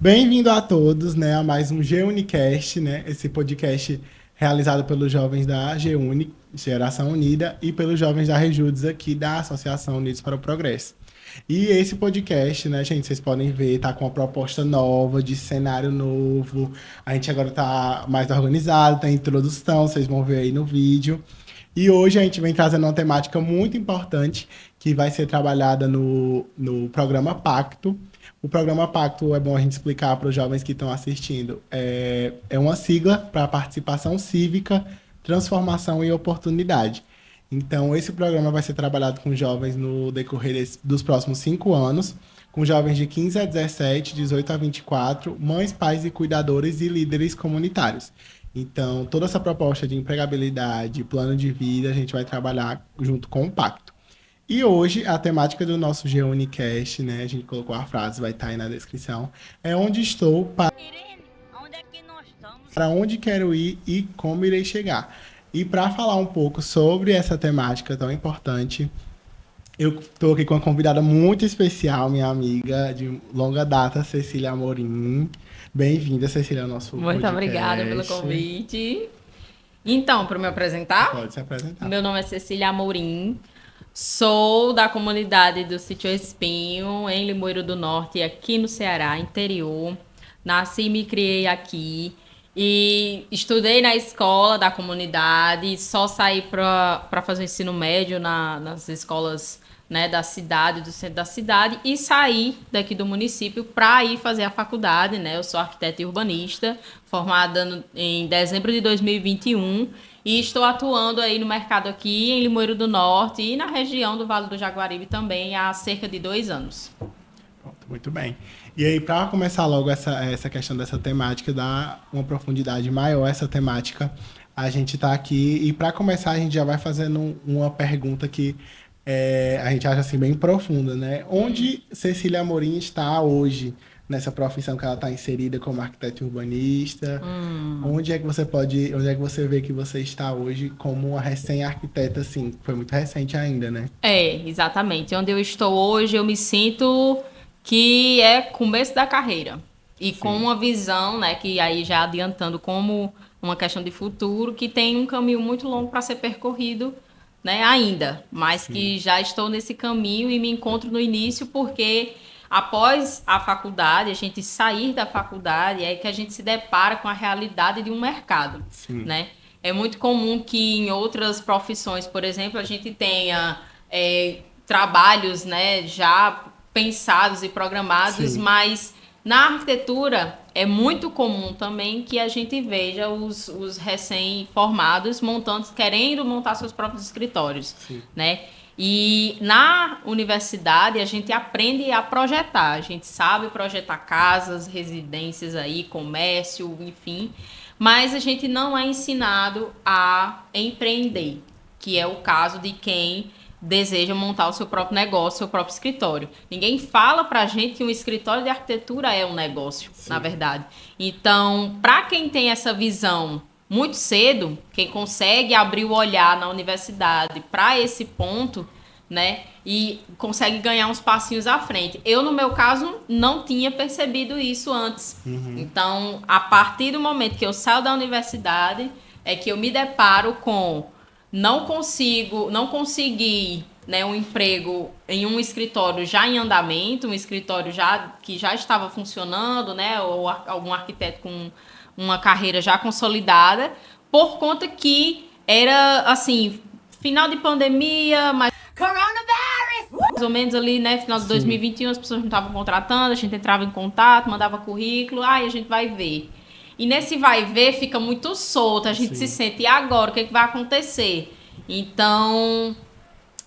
Bem-vindo a todos, né, a mais um GUniCast, né, esse podcast realizado pelos jovens da GUni, Geração Unida, e pelos jovens da Rejudes aqui da Associação Unidos para o Progresso. E esse podcast, né, gente, vocês podem ver, tá com uma proposta nova, de cenário novo, a gente agora tá mais organizado, tem introdução, vocês vão ver aí no vídeo. E hoje a gente vem trazendo uma temática muito importante que vai ser trabalhada no programa Pacto. O programa Pacto, é bom a gente explicar para os jovens que estão assistindo, é uma sigla para participação cívica, transformação e oportunidade. Então, esse programa vai ser trabalhado com jovens no decorrer dos próximos 5 anos, com jovens de 15 a 17, 18 a 24, mães, pais e cuidadores e líderes comunitários. Então, toda essa proposta de empregabilidade, plano de vida, a gente vai trabalhar junto com o Pacto. E hoje, a temática do nosso GUniCast, né, a gente colocou a frase, vai estar aí na descrição, é onde estou, Irene, onde é que nós estamos? para onde quero ir e como irei chegar. E para falar um pouco sobre essa temática tão importante, eu estou aqui com uma convidada muito especial, minha amiga de longa data, Cecília Amorim. Bem-vinda, Cecília, ao nosso Muito podcast. obrigada pelo convite. Então, para me apresentar, Pode se apresentar. meu nome é Cecília Amorim, sou da comunidade do Sítio Espinho, em Limoeiro do Norte, aqui no Ceará, interior. Nasci e me criei aqui e estudei na escola da comunidade, só saí para fazer o ensino médio nas escolas, né, da cidade, do centro da cidade, e saí daqui do município para ir fazer a faculdade, né? Eu sou arquiteta e urbanista, formada em dezembro de 2021 e estou atuando aí no mercado aqui em Limoeiro do Norte e na região do Vale do Jaguaribe também há cerca de 2 anos. Pronto, muito bem. E aí, para começar logo essa questão dessa temática, dar uma profundidade maior a essa temática, a gente está aqui. E para começar, a gente já vai fazendo uma pergunta que a gente acha assim bem profunda, né? Onde Cecília Amorim está hoje, nessa profissão que ela está inserida como arquiteta e urbanista? Onde é que você vê que você está hoje como uma recém-arquiteta, assim? Foi muito recente ainda, né? Exatamente. Onde eu estou hoje, eu me sinto que é começo da carreira. E Sim. com uma visão, né, que aí já adiantando como uma questão de futuro, que tem um caminho muito longo para ser percorrido, né, ainda. Mas Sim. que já estou nesse caminho e me encontro no início porque após a faculdade, a gente sair da faculdade, é que a gente se depara com a realidade de um mercado, Sim. né? É muito comum que em outras profissões, por exemplo, a gente tenha trabalhos, né, já pensados e programados, Sim. mas na arquitetura é muito comum também que a gente veja os recém-formados querendo montar seus próprios escritórios, Sim. né? E na universidade a gente aprende a projetar, a gente sabe projetar casas, residências aí, comércio, enfim, mas a gente não é ensinado a empreender, que é o caso de quem deseja montar o seu próprio negócio, seu próprio escritório. Ninguém fala pra gente que um escritório de arquitetura é um negócio, Sim. na verdade. Então, para quem tem essa visão muito cedo, quem consegue abrir o olhar na universidade para esse ponto, né, e consegue ganhar uns passinhos à frente. Eu, no meu caso, não tinha percebido isso antes. Então, a partir do momento que eu saio da universidade, é que eu me deparo com não consegui, né, um emprego em um escritório já em andamento, um escritório que já estava funcionando, né, ou algum arquiteto com uma carreira já consolidada, por conta que era, assim, final de pandemia, mais ou menos ali, né, final de 2021, as pessoas não estavam contratando, a gente entrava em contato, mandava currículo, a gente vai ver. E nesse vai ver fica muito solto, a gente Sim. se sente, e agora, o que vai acontecer? Então,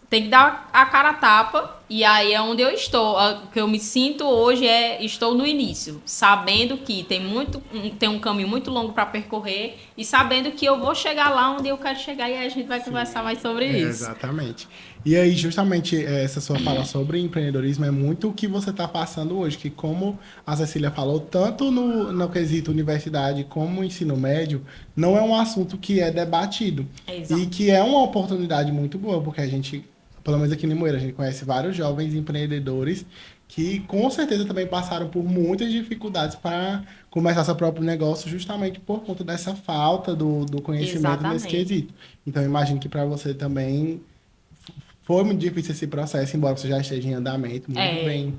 tem que dar a cara a tapa, e aí é onde eu estou. O que eu me sinto hoje estou no início, sabendo que tem um caminho muito longo para percorrer, e sabendo que eu vou chegar lá onde eu quero chegar, e aí a gente vai conversar mais sobre isso. Exatamente. E aí, justamente, essa sua fala sobre empreendedorismo é muito o que você está passando hoje, que como a Cecília falou, tanto no quesito universidade como ensino médio, não é um assunto que é debatido. Exato. E que é uma oportunidade muito boa, porque a gente, pelo menos aqui em Limoeiro, a gente conhece vários jovens empreendedores que com certeza também passaram por muitas dificuldades para começar seu próprio negócio justamente por conta dessa falta do conhecimento nesse Exatamente. quesito. Então, eu imagino que para você também foi muito difícil esse processo, embora você já esteja em andamento, muito É, bem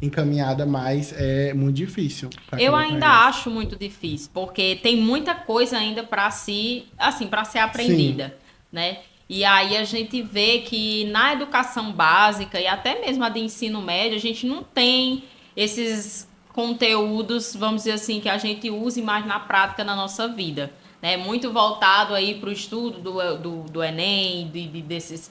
encaminhada, mas é muito difícil para quem eu não ainda conhece. acho muito difícil, porque tem muita coisa ainda para se, assim, para ser Sim, aprendida, né? E aí a gente vê que na educação básica e até mesmo a de ensino médio, a gente não tem esses conteúdos, vamos dizer assim, que a gente use mais na prática na nossa vida. Né? Muito voltado aí para o estudo do Enem, desses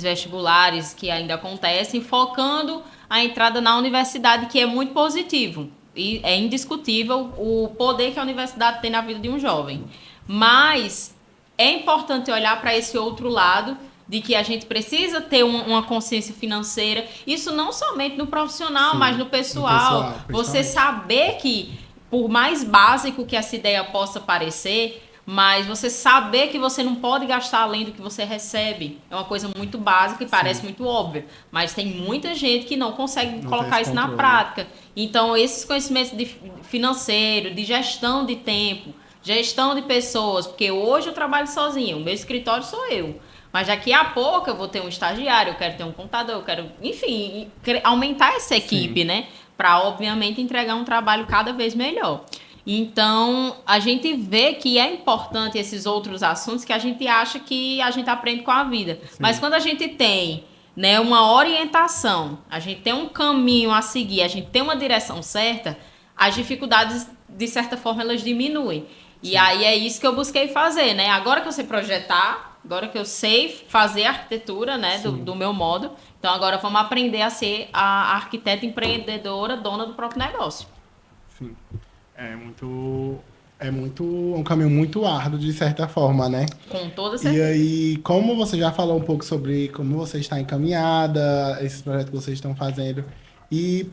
vestibulares que ainda acontecem, focando a entrada na universidade, que é muito positivo. E é indiscutível o poder que a universidade tem na vida de um jovem. Mas é importante olhar para esse outro lado de que a gente precisa ter uma consciência financeira. Isso não somente no profissional, mas sim. no No pessoal. pessoal, Você principalmente. saber que, por mais básico que essa ideia possa parecer, mas você saber que você não pode gastar além do que você recebe é uma coisa muito básica e parece Sim, muito óbvia. Mas tem muita gente que não consegue não tem colocar esse isso na controle. prática. Então, esses conhecimentos de financeiro, de gestão de tempo, gestão de pessoas, porque hoje eu trabalho sozinha, o meu escritório sou eu. Mas daqui a pouco eu vou ter um estagiário, eu quero ter um contador, eu quero, enfim, aumentar essa Sim, equipe, né? Para, obviamente, entregar um trabalho cada vez melhor. Então, a gente vê que é importante esses outros assuntos que a gente acha que a gente aprende com a vida. Mas sim, quando a gente tem, né, uma orientação, a gente tem um caminho a seguir, a gente tem uma direção certa, as dificuldades, de certa forma, elas diminuem. E sim. aí é isso que eu busquei fazer, né? Agora que eu sei projetar, agora que eu sei fazer arquitetura, né, do Sim, meu modo, então agora vamos aprender a ser a arquiteta empreendedora, dona do próprio negócio. sim. É muito, é muito, um caminho muito árduo de certa forma, né? Com toda E certeza. aí, como você já falou um pouco sobre como você está encaminhada, esses projetos que vocês estão fazendo, e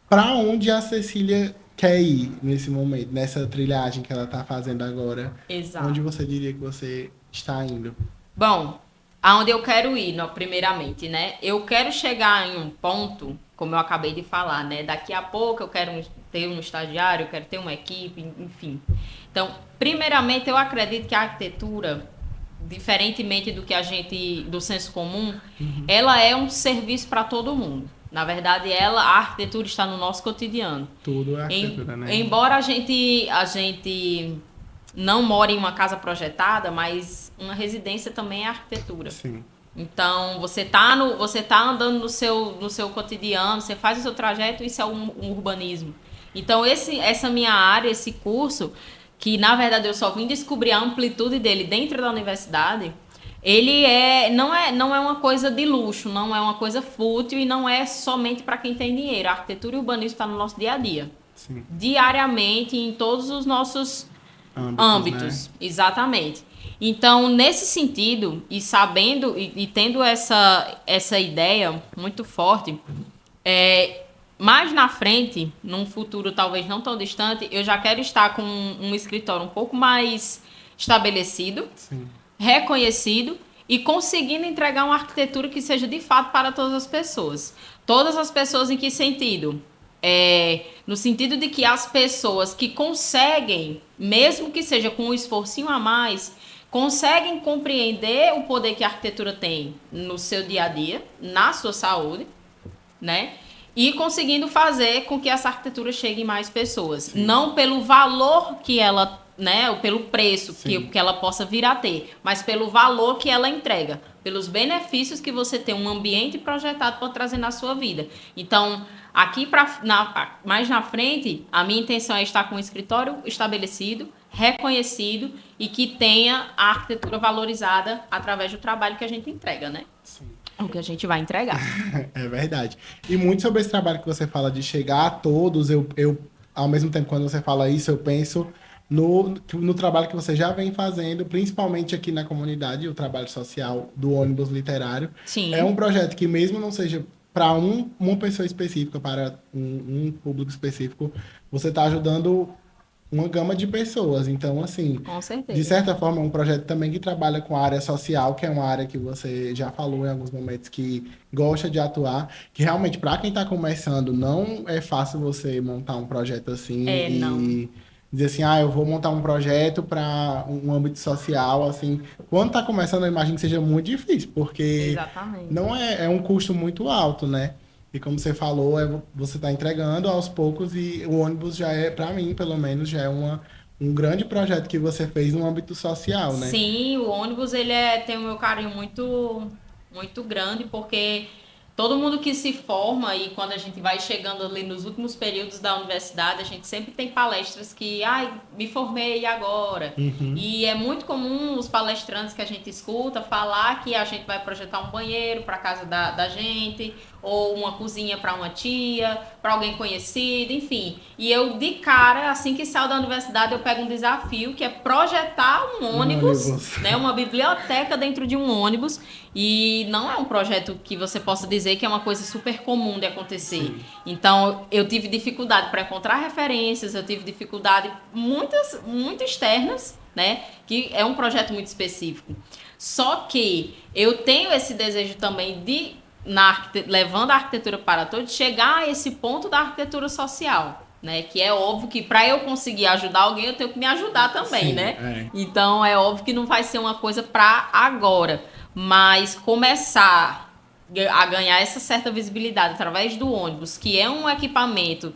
para onde a Cecília quer ir nesse momento, nessa trilhagem que ela está fazendo agora, onde Exato. você diria que você está indo? Bom, aonde eu quero ir, primeiramente, né? Eu quero chegar em um ponto, como eu acabei de falar, né? Daqui a pouco eu quero ter um estagiário, eu quero ter uma equipe, enfim. Então, primeiramente, eu acredito que a arquitetura, diferentemente do que a gente, do senso comum, ela é um serviço para todo mundo. Na verdade, a arquitetura está no nosso cotidiano. Tudo é arquitetura, né? Embora a gente não more em uma casa projetada, mas uma residência também é arquitetura. Sim, Então, você tá andando no seu cotidiano, você faz o seu trajeto, isso é um urbanismo. Então, essa minha área, esse curso, que na verdade eu só vim descobrir a amplitude dele dentro da universidade, ele não é uma coisa de luxo, não é uma coisa fútil e não é somente para quem tem dinheiro. A arquitetura e o urbanismo está no nosso dia a dia. sim. Diariamente, em todos os nossos Âmbitos, né? âmbitos, exatamente. Então, nesse sentido, e sabendo e tendo essa ideia muito forte, mais na frente, num futuro talvez não tão distante, eu já quero estar com um escritório um pouco mais estabelecido, Sim, reconhecido e conseguindo entregar uma arquitetura que seja de fato para todas as pessoas. Todas as pessoas em que sentido? No sentido de que as pessoas que conseguem, mesmo que seja com um esforcinho a mais, conseguem compreender o poder que a arquitetura tem no seu dia a dia, na sua saúde, né? E conseguindo fazer com que essa arquitetura chegue em mais pessoas. sim, Não pelo valor que ela, né, ou pelo preço sim. que ela possa vir a ter, mas pelo valor que ela entrega, pelos benefícios que você tem um ambiente projetado para trazer na sua vida. Então, aqui mais na frente, a minha intenção é estar com um escritório estabelecido, reconhecido e que tenha a arquitetura valorizada através do trabalho que a gente entrega, né? Sim. O que a gente vai entregar. É verdade. E muito sobre esse trabalho que você fala de chegar a todos, ao mesmo tempo, quando você fala isso, eu penso no trabalho que você já vem fazendo, principalmente aqui na comunidade, o trabalho social do ônibus literário. É um Sim, projeto que, mesmo não seja para uma pessoa específica, para um público específico, você está ajudando uma gama de pessoas. Então, assim, Com certeza. de certa forma, é um projeto também que trabalha com a área social, que é uma área que você já falou em alguns momentos que gosta de atuar, que realmente, para quem está começando, não é fácil você montar um projeto assim Não. e dizer assim, ah, eu vou montar um projeto para um âmbito social, assim. Quando está começando, eu imagino que seja muito difícil, porque Exatamente. não é um custo muito alto, né? E como você falou, você está entregando aos poucos e o ônibus já é, para mim, pelo menos, já é um grande projeto que você fez no âmbito social, né? Sim, o ônibus tem o meu carinho muito grande, porque todo mundo que se forma e quando a gente vai chegando ali nos últimos períodos da universidade, a gente sempre tem palestras que, ai, me formei agora. Uhum. E é muito comum os palestrantes que a gente escuta falar que a gente vai projetar um banheiro para casa da gente, ou uma cozinha para uma tia, para alguém conhecido, enfim. E eu, de cara, assim que saio da universidade, eu pego um desafio que é projetar um Um ônibus, ônibus. né, uma biblioteca dentro de um ônibus. E não é um projeto que você possa dizer que é uma coisa super comum de acontecer. Sim. Então, eu tive dificuldade para encontrar referências, eu tive dificuldade muito externas, né? Que é um projeto muito específico. Só que eu tenho esse desejo também de, levando a arquitetura para todos, chegar a esse ponto da arquitetura social. Né, que é óbvio que para eu conseguir ajudar alguém, eu tenho que me ajudar também, Sim, né? é. Então é óbvio que não vai ser uma coisa para agora, mas começar a ganhar essa certa visibilidade através do ônibus, que é um equipamento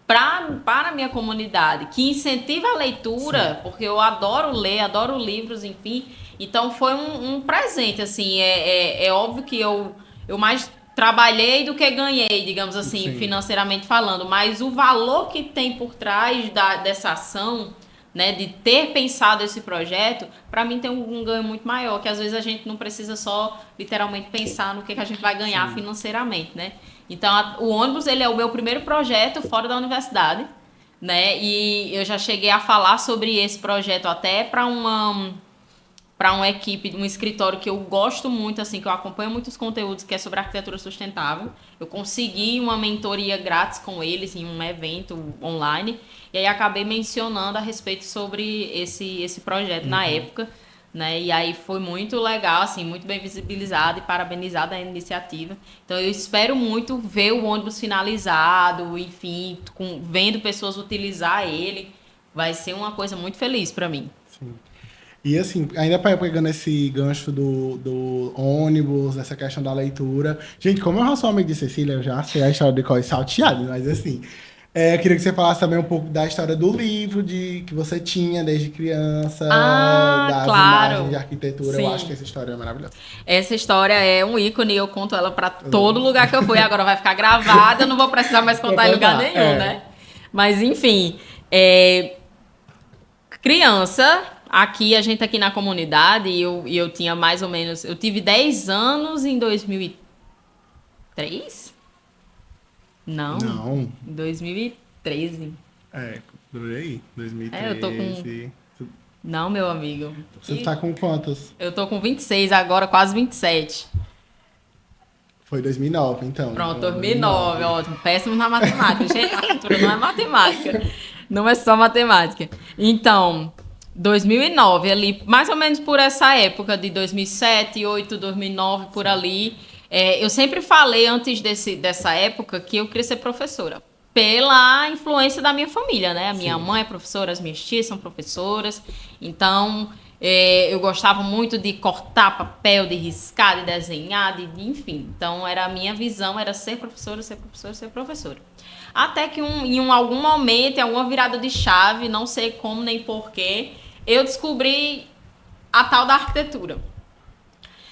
para a minha comunidade, que incentiva a leitura, Sim. porque eu adoro ler, adoro livros, enfim. Então foi um presente, assim. É óbvio que eu mais trabalhei do que ganhei, digamos assim, Sim. financeiramente falando, mas o valor que tem por trás dessa ação, né, de ter pensado esse projeto, para mim tem um ganho muito maior, que às vezes a gente não precisa só literalmente pensar no que a gente vai ganhar Sim. financeiramente, né? Então, o ônibus, ele é o meu primeiro projeto fora da universidade, né? E eu já cheguei a falar sobre esse projeto até para uma equipe, um escritório que eu gosto muito, assim, que eu acompanho muitos conteúdos, que é sobre arquitetura sustentável. Eu consegui uma mentoria grátis com eles em um evento online, e aí acabei mencionando a respeito sobre esse projeto na época, né? E aí foi muito legal, assim, muito bem visibilizado e parabenizada a iniciativa. Então eu espero muito ver o ônibus finalizado, enfim, vendo pessoas utilizar ele. Vai ser uma coisa muito feliz para mim. Sim. E assim, ainda pegando esse gancho do ônibus, essa questão da leitura. Gente, como eu já sou amigo de Cecília, eu já sei a história de Cois Salteado, mas assim, eu queria que você falasse também um pouco da história do livro que você tinha desde criança, Ah, das imagens de claro. arquitetura. Eu acho que Sim. essa história é maravilhosa. Essa história é um ícone, eu conto ela pra todo lugar que eu fui. Agora vai ficar gravada, eu não vou precisar mais Vou contar em lugar contar. nenhum, né? Mas enfim, criança, a gente aqui na comunidade, e eu tinha mais ou menos, eu tive 10 anos em 2003? Não, Não, em 2013. por aí, Eu tô com... 2013. Não, meu amigo. Você tá com quantos? Eu tô com 26 agora, quase 27. Foi 2009, então. Pronto, Então, 2009, ótimo. Péssimo na matemática. Gente, a cultura não é matemática. Não é só matemática. Então, 2009, ali, mais ou menos por essa época de 2007, 2008, 2009, por ali. Eu sempre falei antes dessa época que eu queria ser professora. Pela influência da minha família, né? A minha Sim. mãe é professora, as minhas tias são professoras. Então, eu gostava muito de cortar papel, de riscar, de desenhar, enfim. Então, a minha visão era ser professora, ser professora, ser professora. Até que em algum momento, em alguma virada de chave, não sei como nem porquê, eu descobri a tal da arquitetura.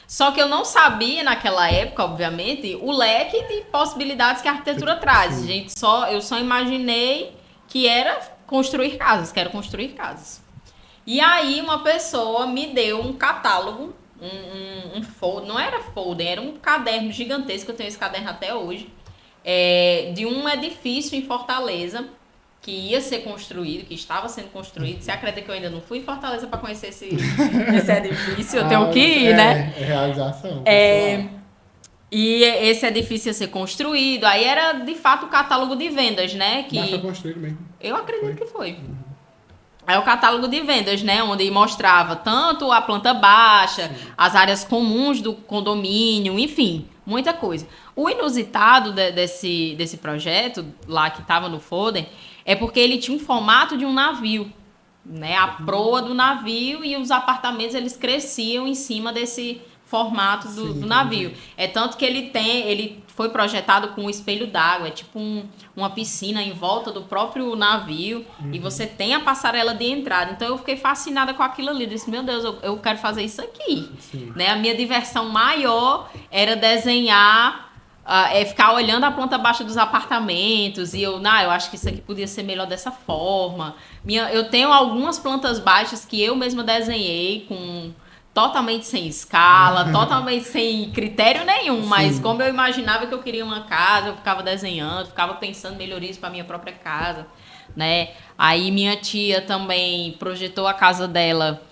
Só que eu não sabia naquela época, obviamente, o leque de possibilidades que a arquitetura traz. Eu só imaginei que era construir casas, que era construir casas. E aí uma pessoa me deu um catálogo, um folder, não era folder, era um caderno gigantesco, eu tenho esse caderno até hoje, de um edifício em Fortaleza, que ia ser construído, que estava sendo construído. Você acredita que eu ainda não fui em Fortaleza para conhecer esse edifício? Eu tenho que ir, né? É realização. Pessoal. E esse edifício ia ser construído. Aí era, de fato, o catálogo de vendas, né? Mas foi Que construído mesmo. eu acredito Foi. que foi. É o catálogo de vendas, né? Onde mostrava tanto a planta baixa, as áreas comuns do condomínio, enfim, muita coisa. O inusitado desse projeto, lá que estava no folder, é porque ele tinha um formato de um navio, né? A proa do navio e os apartamentos, eles cresciam em cima desse formato do navio. É tanto que ele foi projetado com um espelho d'água, é tipo uma piscina em volta do próprio navio, e você tem a passarela de entrada. Então eu fiquei fascinada com aquilo ali, disse, meu Deus, eu quero fazer isso aqui. Né? A minha diversão maior era desenhar, ficar olhando a planta baixa dos apartamentos, e eu acho que isso aqui podia ser melhor dessa forma. Eu tenho algumas plantas baixas que eu mesma desenhei totalmente sem escala, totalmente sem critério nenhum, mas como eu imaginava que eu queria uma casa, eu ficava desenhando, ficava pensando melhorias para minha própria casa, né? Aí minha tia também projetou a casa dela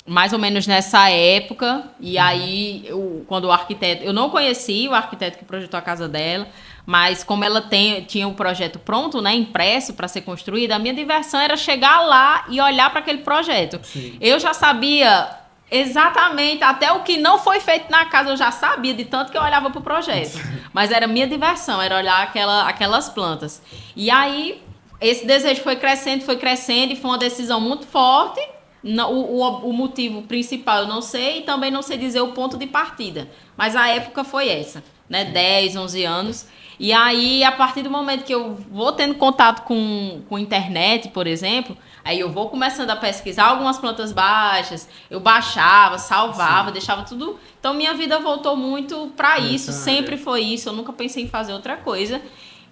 mais ou menos nessa época, e aí quando o arquiteto, eu não conheci o arquiteto que projetou a casa dela, mas como ela tinha o projeto pronto, né, impresso para ser construído, a minha diversão era chegar lá e olhar para aquele projeto. Eu já sabia exatamente, até o que não foi feito na casa eu já sabia, de tanto que eu olhava pro projeto. Mas era minha diversão, era olhar aquelas plantas. E aí, esse desejo foi crescendo, e foi uma decisão muito forte. O motivo principal eu não sei, e também não sei dizer o ponto de partida. Mas a época foi essa, né? 10, 11 anos. E aí, a partir do momento que eu vou tendo contato com internet, por exemplo, aí eu vou começando a pesquisar algumas plantas baixas, eu baixava, salvava, deixava tudo. Então, minha vida voltou muito para isso, sempre foi isso, eu nunca pensei em fazer outra coisa.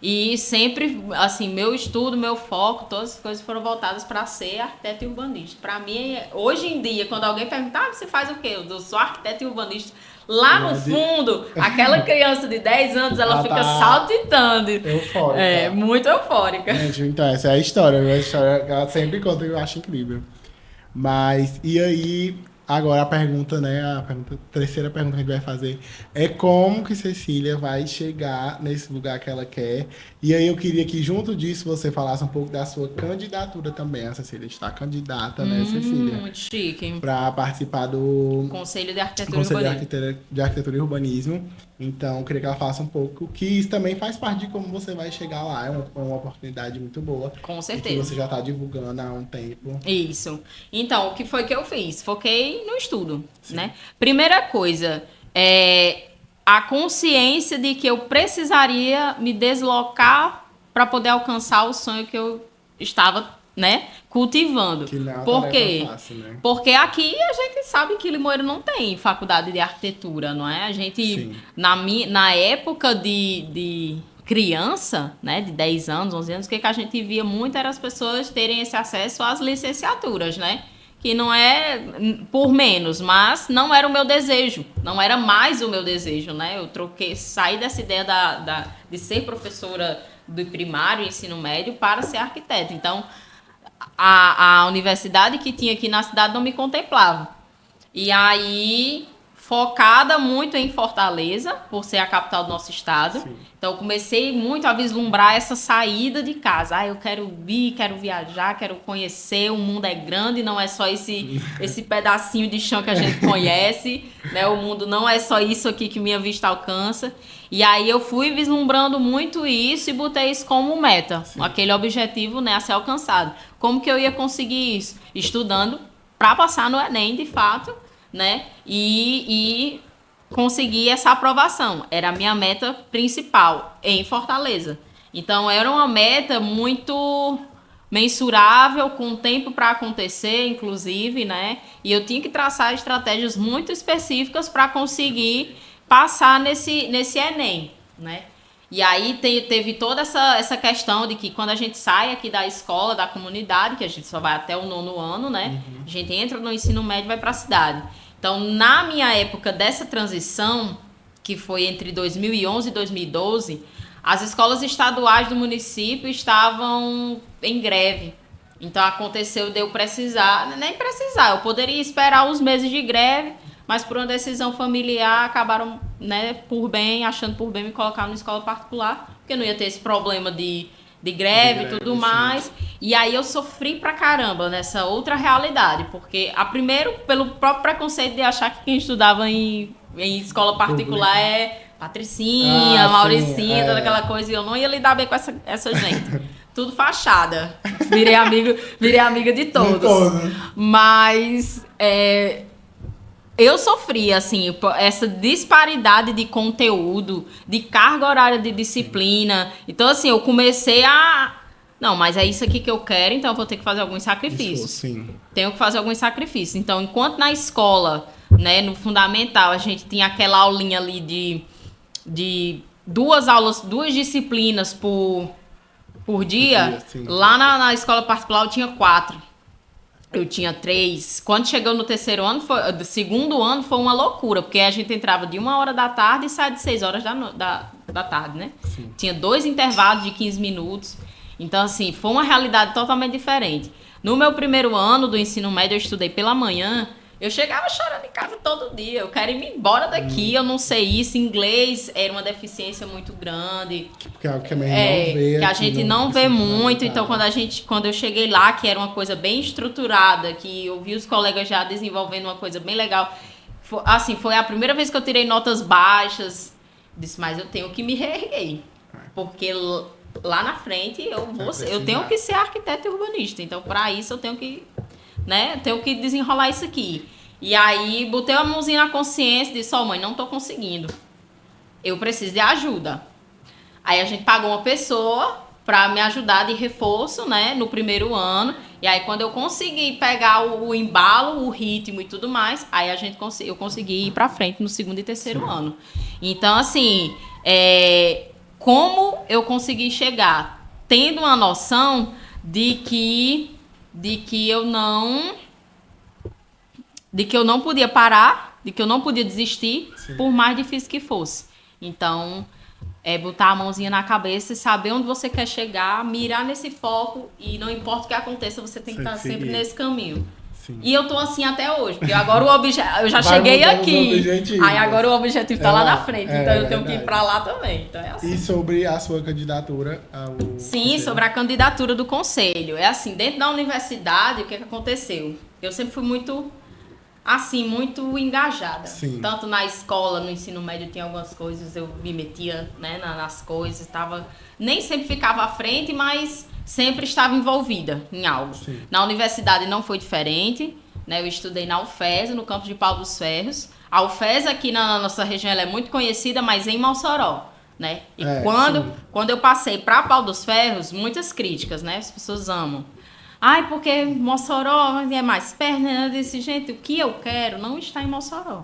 E sempre, assim, meu estudo, meu foco, todas as coisas foram voltadas para ser arquiteto e urbanista. Para mim, hoje em dia, quando alguém pergunta, você faz o quê? Eu sou arquiteto e urbanista. Lá no fundo, aquela criança de 10 anos, ela fica saltitando. Eufórica. É, muito eufórica. Gente, então, essa é a história que ela sempre conta e eu acho incrível. Mas, e aí, agora a pergunta, né? Terceira pergunta que a gente vai fazer é como que Cecília vai chegar nesse lugar que ela quer. E aí eu queria que, junto disso, você falasse um pouco da sua candidatura também. A Cecília está candidata, né, Cecília? Muito chique. Para participar do Conselho de Arquitetura de Arquitetura e Urbanismo. Então, eu queria que ela falasse um pouco, que isso também faz parte de como você vai chegar lá. É uma oportunidade muito boa. Com certeza. Que você já está divulgando há um tempo. Isso. Então, o que foi que eu fiz? Foquei no estudo, né? Primeira coisa, a consciência de que eu precisaria me deslocar para poder alcançar o sonho que eu estava, né, cultivando. Que não é uma Por quê? tarefa fácil, né? Porque aqui a gente sabe que Limoeiro não tem faculdade de arquitetura, não é? A gente, na época de criança, né, de 10 anos, 11 anos, o que a gente via muito era as pessoas terem esse acesso às licenciaturas, né? Que não é por menos, mas não era o meu desejo, não era mais o meu desejo, né? Eu saí dessa ideia de ser professora do primário e ensino médio para ser arquiteta. Então, a universidade que tinha aqui na cidade não me contemplava. E aí, focada muito em Fortaleza, por ser a capital do nosso estado. Sim. Então, eu comecei muito a vislumbrar essa saída de casa. Eu quero quero viajar, quero conhecer, o mundo é grande, não é só esse pedacinho de chão que a gente conhece, né? O mundo não é só isso aqui que minha vista alcança. E aí eu fui vislumbrando muito isso e botei isso como meta, aquele objetivo, né, a ser alcançado. Como que eu ia conseguir isso? Estudando para passar no Enem, de fato, né? E conseguir essa aprovação. Era a minha meta principal em Fortaleza. Então, era uma meta muito mensurável, com tempo para acontecer, inclusive, né? E eu tinha que traçar estratégias muito específicas para conseguir passar nesse Enem, né? E aí teve toda essa questão de que quando a gente sai aqui da escola, da comunidade, que a gente só vai até o 9º ano, né? A gente entra no ensino médio e vai para a cidade. Então, na minha época dessa transição, que foi entre 2011 e 2012, as escolas estaduais do município estavam em greve. Então, aconteceu de eu nem precisar, eu poderia esperar os meses de greve, mas por uma decisão familiar acabaram, né, achando por bem me colocar numa escola particular, porque não ia ter esse problema de greve e tudo mais. E aí eu sofri pra caramba nessa outra realidade, porque, primeiro, pelo próprio preconceito de achar que quem estudava em escola particular é Patricinha, Mauricinha, toda aquela coisa, e eu não ia lidar bem com essa gente. Tudo fachada. Virei amiga de todos. Mas eu sofri, assim, essa disparidade de conteúdo, de carga horária de disciplina. Então, assim, eu comecei a... Não, mas é isso aqui que eu quero, então eu vou ter que fazer alguns sacrifícios. Sim. Tenho que fazer alguns sacrifícios. Então, enquanto na escola, né, no fundamental, a gente tinha aquela aulinha ali de duas disciplinas por dia, lá na escola particular eu tinha 4. Eu tinha 3. Quando chegou no segundo ano foi uma loucura, porque a gente entrava de 1h da tarde e saia de 6h da tarde, né? Sim. Tinha 2 intervalos de 15 minutos. Então, assim, foi uma realidade totalmente diferente. No meu primeiro ano do ensino médio, eu estudei pela manhã. Eu chegava chorando em casa todo dia. Eu quero ir embora daqui, eu não sei isso. Inglês era uma deficiência muito grande. Porque é algo que a gente não vê. Que a gente não vê muito. Então, quando eu cheguei lá, que era uma coisa bem estruturada, que eu vi os colegas já desenvolvendo uma coisa bem legal. Foi a primeira vez que eu tirei notas eu disse, mas eu tenho que me reerguer. Porque lá na frente eu tenho que ser arquiteto e urbanista. Então, para isso, eu tenho que desenrolar isso aqui. E aí, botei a mãozinha na consciência e disse, mãe, não tô conseguindo. Eu preciso de ajuda. Aí a gente pagou uma pessoa para me ajudar de reforço, né, no primeiro ano. E aí, quando eu consegui pegar o embalo, o ritmo e tudo mais, aí eu consegui ir para frente no segundo e terceiro ano. Então, assim, como eu consegui chegar? Tendo uma noção de que eu não podia parar, de que eu não podia desistir, por mais difícil que fosse. Então, botar a mãozinha na cabeça e saber onde você quer chegar, mirar nesse foco e não importa o que aconteça, você tem que estar sempre nesse caminho. Sim. E eu tô assim até hoje, porque agora eu já cheguei aqui, aí agora o objetivo tá lá na frente, então eu tenho que ir pra lá também. Então é assim. E sobre a sua candidatura ao Sim, conselho? Sobre a candidatura do conselho. É assim, dentro da universidade, o que aconteceu? Eu sempre fui muito engajada. Sim. Tanto na escola, no ensino médio, tinha algumas coisas, eu me metia, né, nas coisas, nem sempre ficava à frente, mas sempre estava envolvida em algo. Sim. Na universidade não foi diferente, né? Eu estudei na UFES, no campus de Pau dos Ferros. A UFES aqui na nossa região ela é muito conhecida, mas em Mossoró, né? E quando eu passei para Pau dos Ferros, muitas críticas, né? As pessoas amam. Ai, porque Mossoró é mais perto, né? Desse jeito. O que eu quero não está em Mossoró.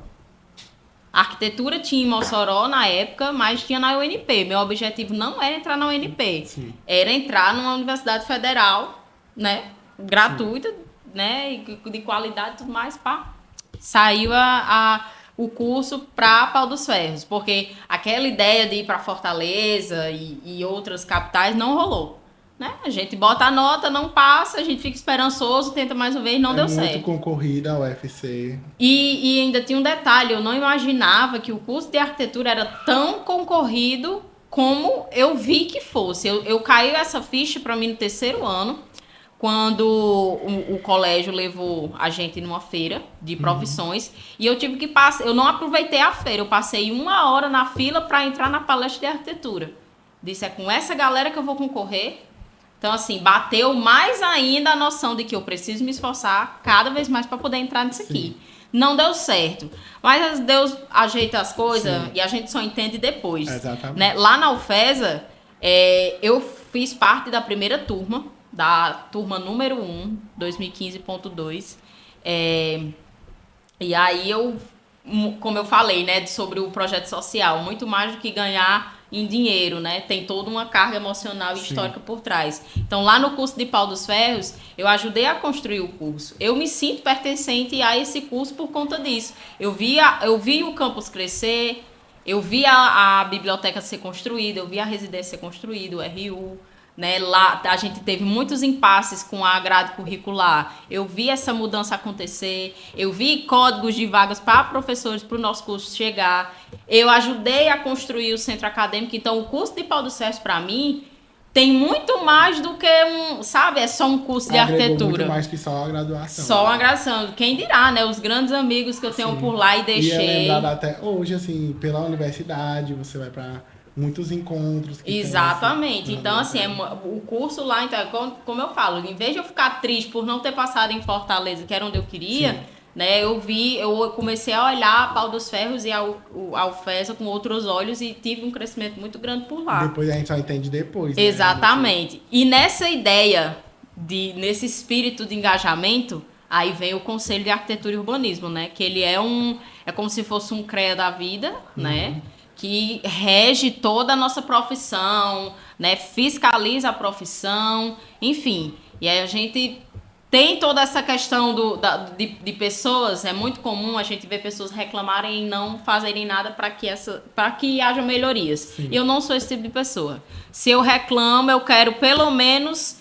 A arquitetura tinha em Mossoró na época, mas tinha na UNP. Meu objetivo não era entrar na UNP. Sim. Era entrar numa universidade federal, né? Gratuita, né? E de qualidade e tudo mais. Saiu o curso para Pau dos Ferros. Porque aquela ideia de ir para Fortaleza e outras capitais não rolou. Né? A gente bota a nota, não passa, a gente fica esperançoso, tenta mais uma vez, não deu certo. É muito concorrida a UFC. E ainda tinha um detalhe, eu não imaginava que o curso de arquitetura era tão concorrido como eu vi que fosse. Eu caí essa ficha para mim no terceiro ano, quando o colégio levou a gente numa feira de profissões, e eu tive que passar, eu não aproveitei a feira, eu passei 1 hora na fila para entrar na palestra de arquitetura. Disse, é com essa galera que eu vou concorrer. Então, assim, bateu mais ainda a noção de que eu preciso me esforçar cada vez mais para poder entrar nisso aqui. Não deu certo. Mas Deus ajeita as coisas e a gente só entende depois. Exatamente. Né? Lá na UFESA, eu fiz parte da primeira turma, da turma número 1, 2015.2. E aí como eu falei, né, sobre o projeto social, muito mais do que ganhar em dinheiro, né? Tem toda uma carga emocional e histórica por trás. Então, lá no curso de Pau dos Ferros, eu ajudei a construir o curso. Eu me sinto pertencente a esse curso por conta disso. Eu vi o campus crescer, eu vi a biblioteca ser construída, eu vi a residência ser construída, o RU. Né? Lá a gente teve muitos impasses com a grade curricular. Eu vi essa mudança acontecer. Eu vi códigos de vagas para professores para o nosso curso chegar. Eu ajudei a construir o centro acadêmico. Então, o curso de Pau dos Ferros, para mim, tem muito mais do que sabe, é só um curso de Agregou arquitetura. muito mais que só a graduação. Só uma graduação. Quem dirá, né? Os grandes amigos que eu tenho por lá e E é deixei. lembrado até hoje, assim, pela universidade, você vai para muitos encontros. Que Exatamente. tem, assim, Então, assim, o curso lá, então, como eu falo, em vez de eu ficar triste por não ter passado em Fortaleza, que era onde eu queria, Sim. né? Eu comecei a olhar a Pau dos Ferros e a UFESA com outros olhos e tive um crescimento muito grande por lá. Depois a gente só entende depois. Né? Exatamente. E nessa ideia, nesse espírito de engajamento, aí vem o Conselho de Arquitetura e Urbanismo, né? Que ele é como se fosse um CREA da vida, né? Que rege toda a nossa profissão, né? Fiscaliza a profissão, enfim. E aí a gente tem toda essa questão de pessoas, é muito comum a gente ver pessoas reclamarem e não fazerem nada para que haja melhorias. Sim. Eu não sou esse tipo de pessoa. Se eu reclamo, eu quero pelo menos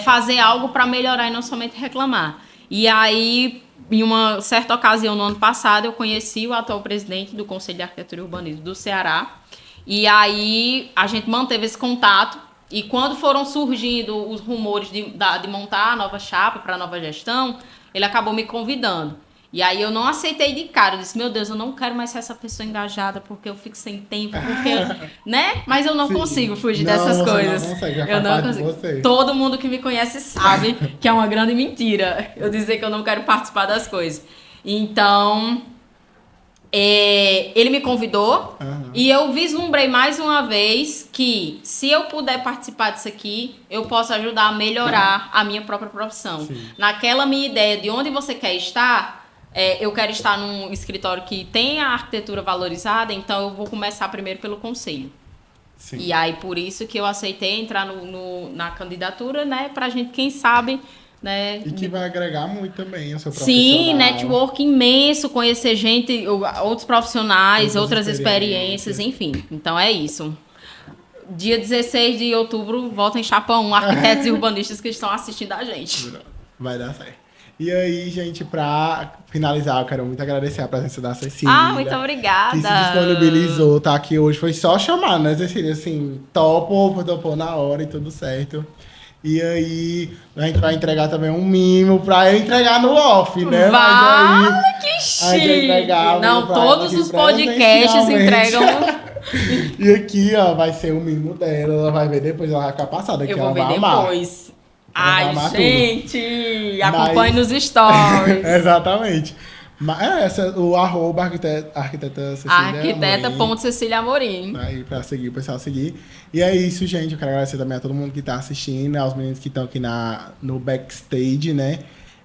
fazer algo para melhorar e não somente reclamar. E aí, em uma certa ocasião, no ano passado, eu conheci o atual presidente do Conselho de Arquitetura e Urbanismo do Ceará. E aí, a gente manteve esse contato. E quando foram surgindo os rumores de montar a nova chapa para a nova gestão, ele acabou me convidando. E aí eu não aceitei de cara. Eu disse, meu Deus, eu não quero mais ser essa pessoa engajada porque eu fico sem tempo, porque, né? Mas eu não consigo fugir dessas coisas. Não consegue, já eu faz não parte de consigo. você. Todo mundo que me conhece sabe que é uma grande mentira eu dizer que eu não quero participar das coisas. Então, ele me convidou e eu vislumbrei mais uma vez que se eu puder participar disso aqui, eu posso ajudar a melhorar a minha própria profissão. Sim. Naquela minha ideia de onde você quer estar, eu quero estar num escritório que tenha a arquitetura valorizada, então eu vou começar primeiro pelo conselho. Sim. E aí, por isso que eu aceitei entrar na candidatura, né, pra gente, quem sabe, né... E que vai agregar muito também ao seu profissional. Sim, network imenso, conhecer gente, outros profissionais, outras experiências. enfim. Então é isso. Dia 16 de outubro, volta em Chapa 1, arquitetos e urbanistas que estão assistindo a gente. Vai dar certo. E aí, gente, pra finalizar, eu quero muito agradecer a presença da Cecília. Muito obrigada. Que se disponibilizou, tá aqui hoje. Foi só chamar, né, Cecília? Assim, topou na hora e tudo certo. E aí, a gente vai entregar também um mimo pra eu entregar no off, né? Vai, que chique! Não, todos os podcasts entregam... E aqui, ó, vai ser o mimo dela. Ela vai ver depois, ela vai ficar passada. Eu vou ver depois. Ai, gente! Tudo. Acompanhe nos stories. Exatamente. Mas o arroba arquiteta Cecília Arquiteta.Cecília Amorim. Aí pra seguir, o pessoal seguir. E é isso, gente. Eu quero agradecer também a todo mundo que tá assistindo, aos meninos que estão aqui no backstage, né?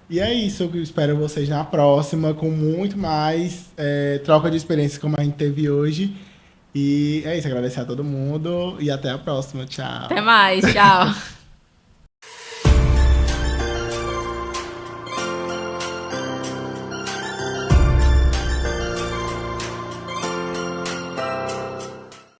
E é isso. Eu espero vocês na próxima, com muito mais troca de experiências como a gente teve hoje. E é isso. Agradecer a todo mundo e até a próxima. Tchau. Até mais. Tchau.